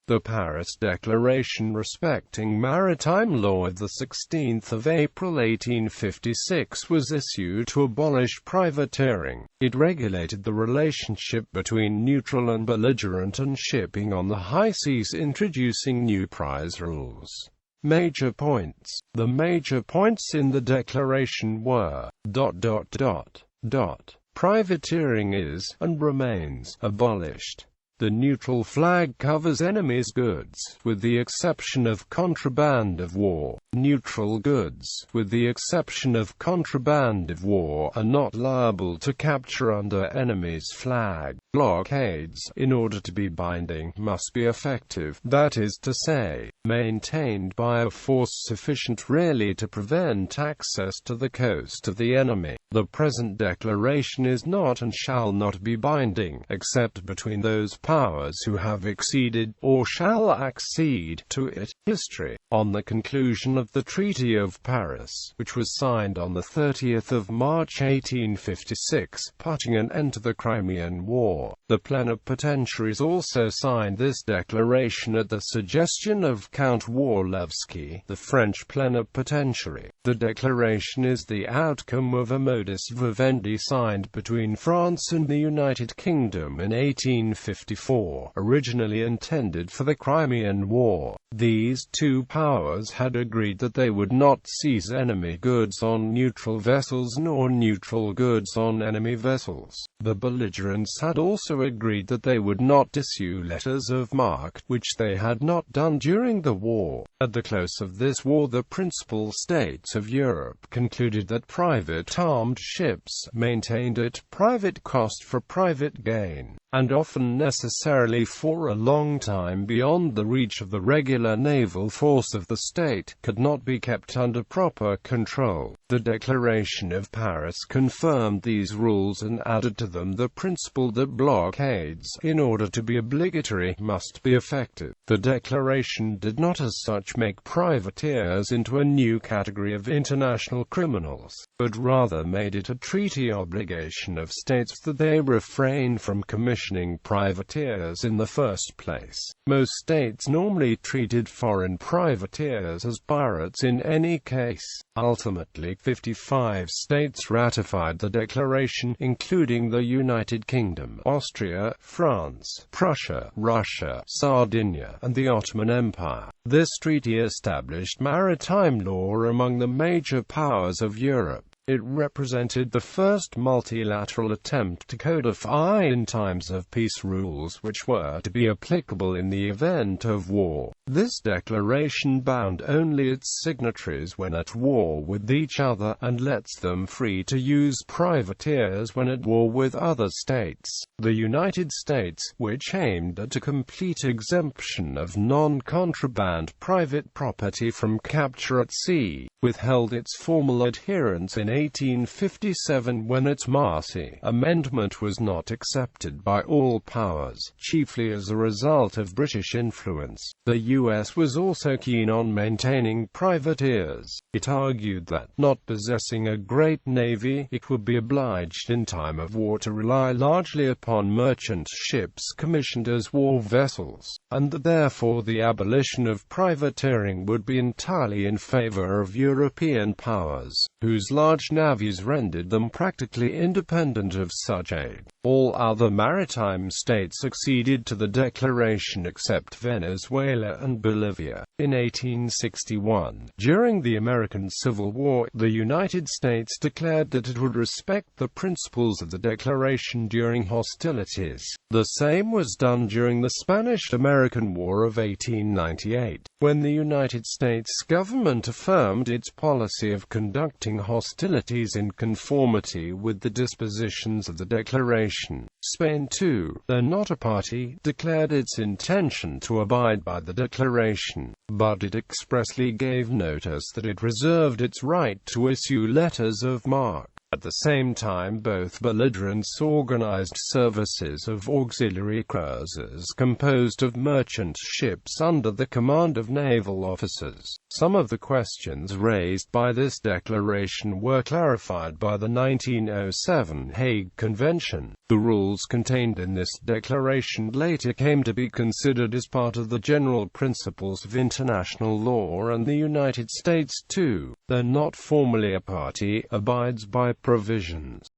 The Paris Declaration respecting maritime law of 16 April 1856 was issued to abolish privateering. It regulated the relationship between neutral and belligerent and shipping on the high seas, introducing new prize rules. Major points. The major points in the declaration were: Privateering is, and remains, abolished. The neutral flag covers enemy's goods, with the exception of contraband of war. Neutral goods, with the exception of contraband of war, are not liable to capture under enemy's flag. Blockades, in order to be binding, must be effective, that is to say, maintained by a force sufficient really to prevent access to the coast of the enemy. The present declaration is not and shall not be binding, except between those powers who have acceded, or shall accede, to it. History. On the conclusion of the Treaty of Paris, which was signed on 30 March 1856, putting an end to the Crimean War, the plenipotentiaries also signed this declaration at the suggestion of Count Walewski, the French plenipotentiary. The declaration is the outcome of a modus vivendi signed between France and the United Kingdom in 1854, originally intended for the Crimean War. These two powers had agreed that they would not seize enemy goods on neutral vessels nor neutral goods on enemy vessels. The belligerents had also agreed that they would not issue letters of marque, which they had not done during the war. At the close of this war, the principal states of Europe concluded that private armed ships, maintained at private cost for private gain, and often necessarily for a long time beyond the reach of the regular naval force of the state, could not be kept under proper control. The Declaration of Paris confirmed these rules and added to them the principle that blockades, in order to be obligatory, must be effective. The Declaration did not as such make privateers into a new category of international criminals, but rather made it a treaty obligation of states that they refrain from commissioning privateers in the first place. Most states normally treated foreign privateers as pirates in any case. Ultimately, 55 states ratified the declaration, including the United Kingdom, Austria, France, Prussia, Russia, Sardinia, and the Ottoman Empire. This treaty established maritime law among the major powers of Europe. It represented the first multilateral attempt to codify in times of peace rules which were to be applicable in the event of war. This declaration bound only its signatories when at war with each other, and lets them free to use privateers when at war with other states. The United States, which aimed at a complete exemption of non-contraband private property from capture at sea, withheld its formal adherence in 1857 when its Marcy Amendment was not accepted by all powers, chiefly as a result of British influence. The U.S. was also keen on maintaining privateers. It argued that, not possessing a great navy, it would be obliged in time of war to rely largely upon merchant ships commissioned as war vessels, and that therefore the abolition of privateering would be entirely in favor of European powers, whose large navies rendered them practically independent of such aid. All other maritime states acceded to the declaration except Venezuela and Bolivia. In 1861, during the American Civil War, the United States declared that it would respect the principles of the declaration during hostilities. The same was done during the Spanish-American War of 1898, when the United States government affirmed its policy of conducting hostilities in conformity with the dispositions of the declaration. Spain, too, though not a party, declared its intention to abide by the declaration, but it expressly gave notice that it reserved its right to issue letters of marque. At the same time, both belligerents organized services of auxiliary cruisers composed of merchant ships under the command of naval officers. Some of the questions raised by this declaration were clarified by the 1907 Hague Convention. The rules contained in this declaration later came to be considered as part of the general principles of international law, and the United States too, though not formally a party, abides by provisions.